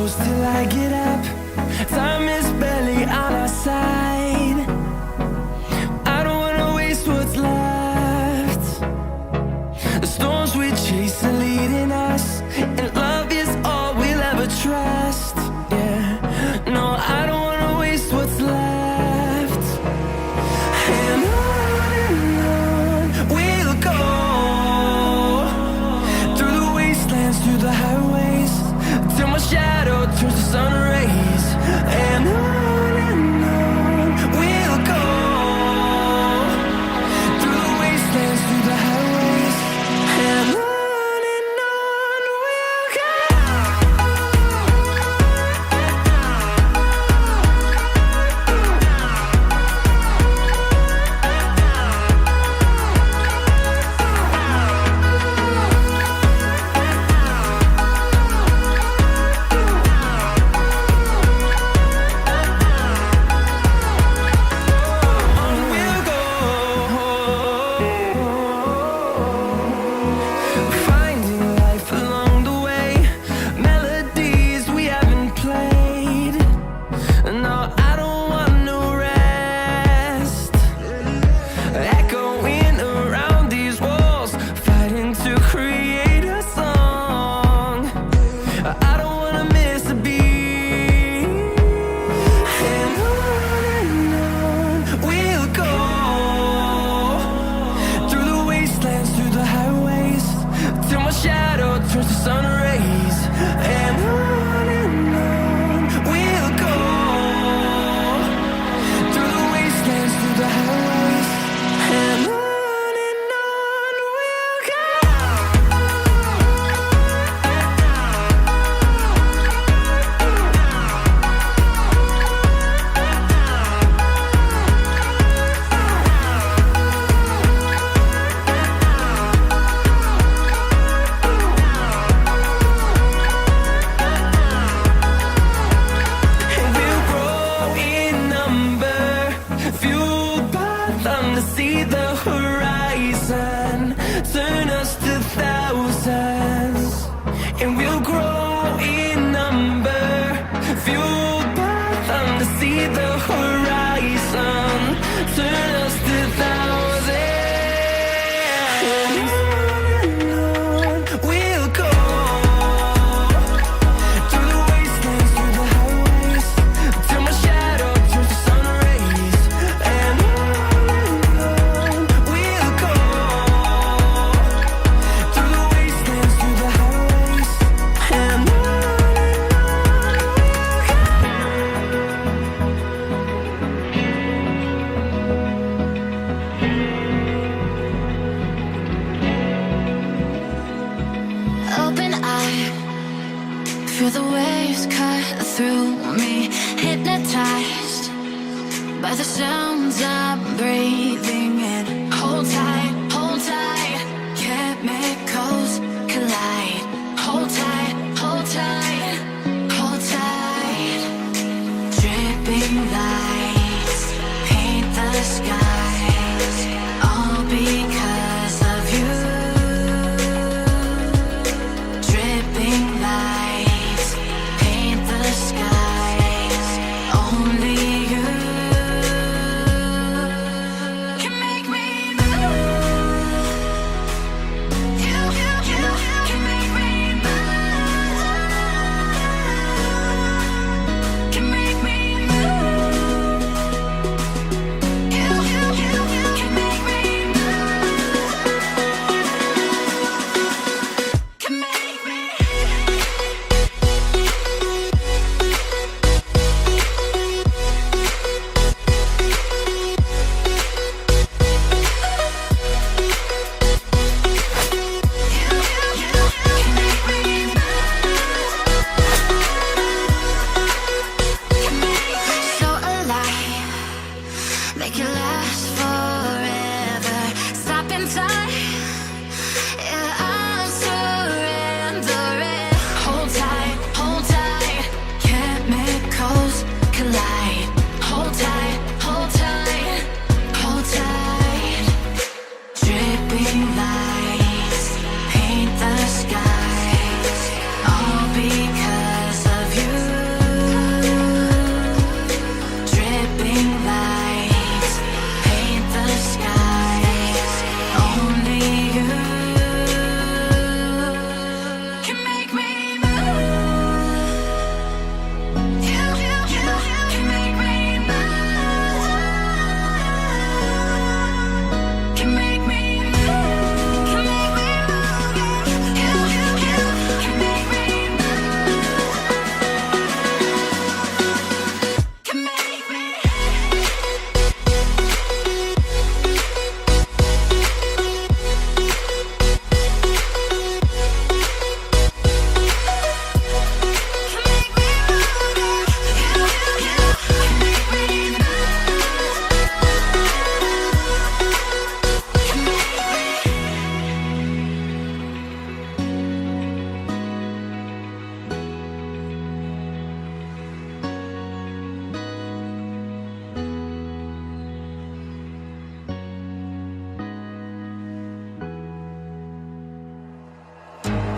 close till I get up. Time is barely on our side. I don't wanna waste what's left. The storms we chase are leading us, and love is all we'll ever trust. Yeah, no, I don't wanna waste what's left. And on we'll go, through the wastelands, through the highways, till my shadow turns to sun rays. And on we'll go, through the wastelands, through the highways, and on we'll go. Finding life along the way, melodies we haven't played. No, I don't want no rest. Echoing around these walls, fighting to create a song. I don't wanna miss a beat. And on we'll go, through the wastelands, through the highways, till my shadow turns to sun rays. And on we'll go, through the wastelands, through the highways, and on we'll go. And we'll grow in number, fueled by them to see the horizon, turn us to thousands. And we'll grow in number, fueled by them to see the horizon, turn us to thousands. And on we'll go, through the wastelands, through the highways, till my shadow turns to sun rays. And on we'll go, through the wastelands, through the highways, and on we'll go. Open eye, feel the waves cut through me, hypnotized by the sounds I'm breathing in. Hold tight, chemicals collide. Hold tight, hold tight, hold tight. Dripping lights paint the skies, all because of you. Dripping lights paint the skies, only you can make me move. You can make me move. Can make me move. You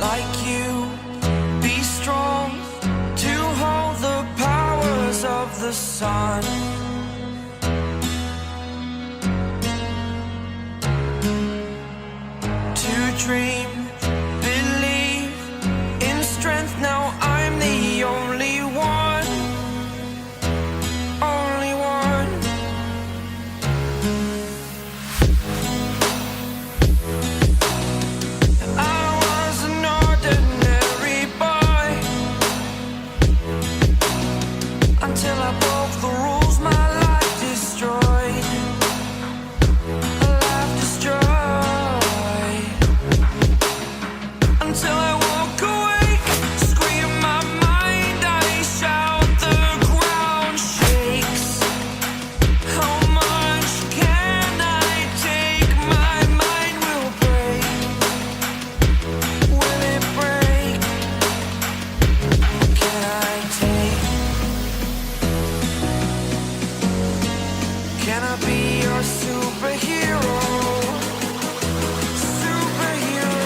like you. Be strong to hold the powers of the sun. To dream, believe in strength. Now I'm the only one, only one. I was an ordinary boy until I broke the rules. My life destroyed, a life destroyed. Until I walk awake, scream my mind, I shout, the ground shakes. How much can I take? My mind will break. Will it break? Can I take? Can I be your superhero? Superhero.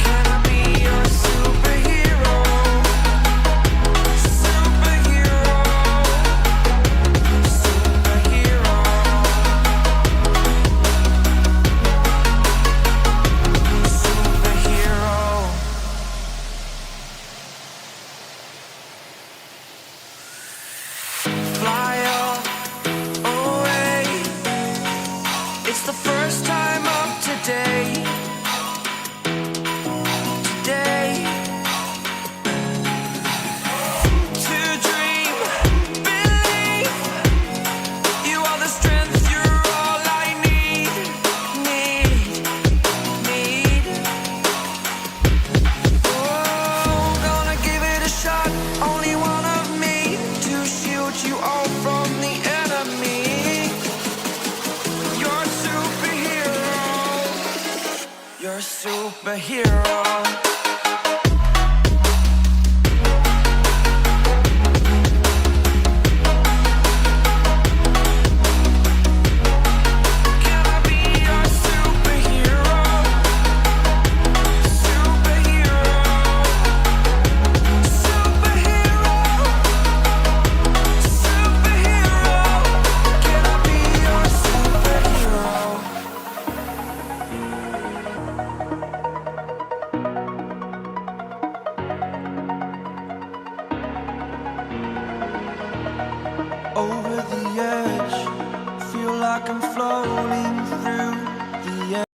Can I be your superhero? Superhero. Superhero. Superhero. Fly away. It's the first time of today. Today. To dream, believe. You are the strength, you're all I need. Need. Oh, gonna give it a shot. Only one of me to shield you all from the enemy. You're a superhero. You're a superhero. Can I be your superhero? Superhero. Superhero. Superhero. Can I be your superhero? Over the edge, feel like I'm floating through the air.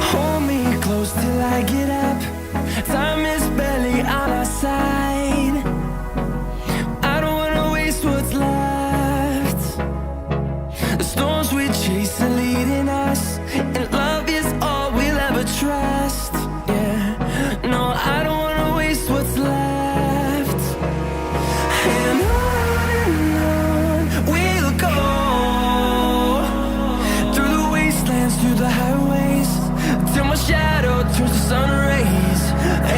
Hold me close till I get up. Time is barely on our side. I don't wanna waste what's left. The storms we chase are leading us, and love is all we'll ever trust. Yeah, no, I don't wanna waste what's left. And on we'll go, through the wastelands, through the highways, till my shadow turns to sun rays.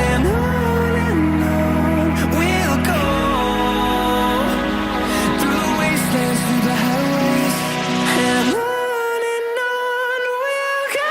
And on we'll go, through the wastelands, through the highways. And on we'll go.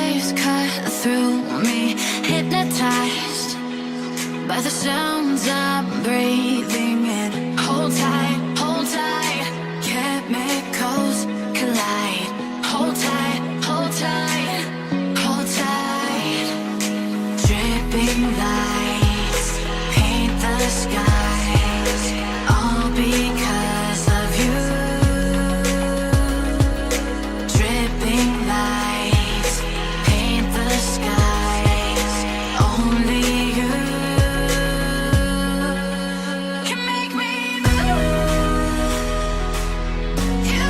waves cut through me, hypnotized by the sounds I'm breathing in. Hold tight, chemicals collide. Hold tight, hold tight, hold tight. Dripping lights paint the skies, all because of you. Dripping lights paint the skies, only you can make me move. You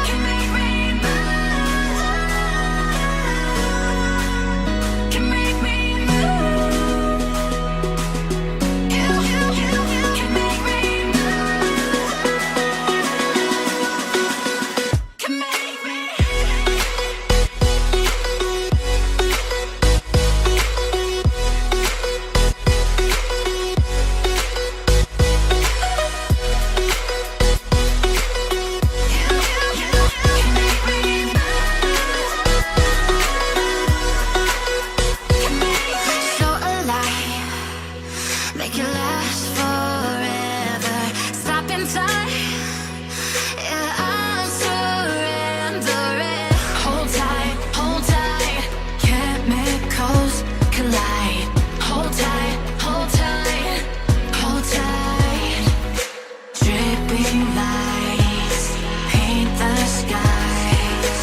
can make me move. Can make me move. You can make me move. Can make me. So alive, make it last forever. Stop in time, yeah, I'm surrendering. Hold tight, chemicals collide. Hold tight, hold tight, hold tight. Dripping lights paint the skies,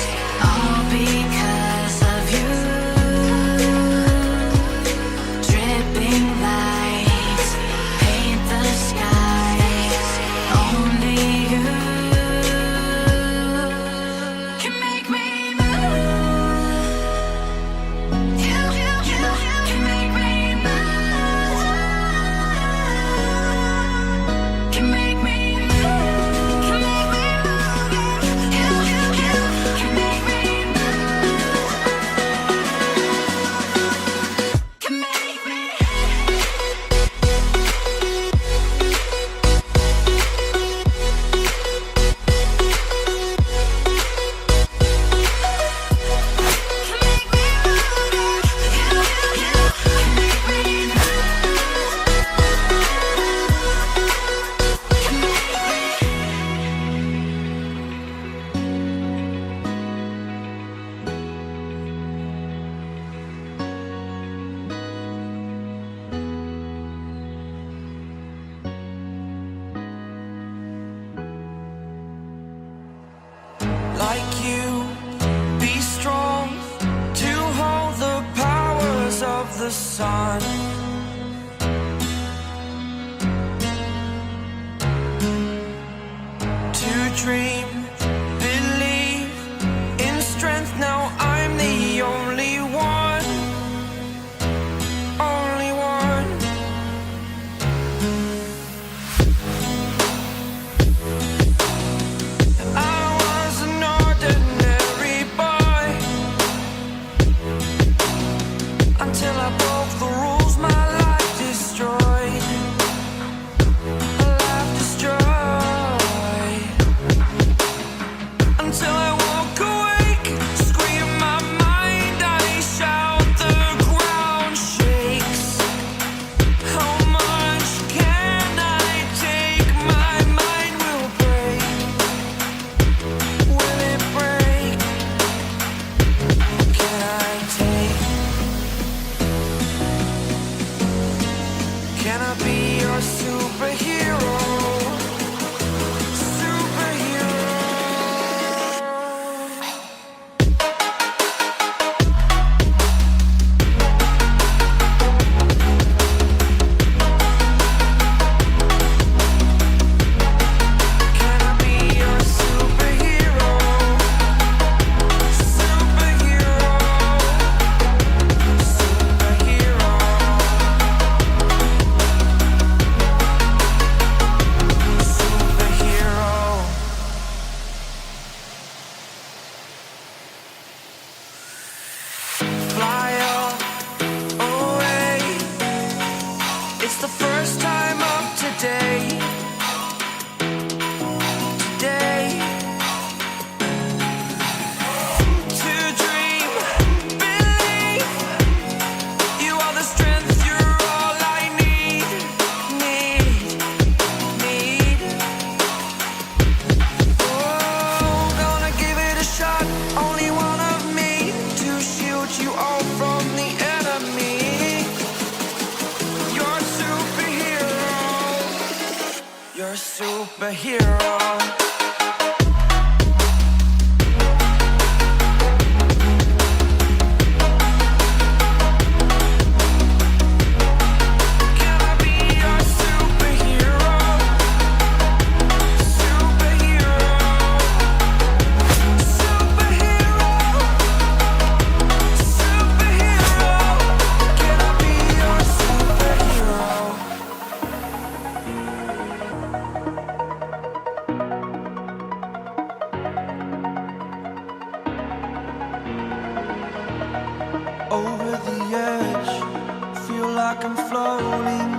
all because of you. Dripping lights paint the skies, only you can make me move. You can make me move. Can make me move. Can make me move. You can make me move. Can make me. Like you, be strong to hold the powers of the sun. To dream, believe in strength. Now I'm the only one, only one. I was an ordinary boy until I broke the rules. My a superhero? Over the edge, feel like I'm floating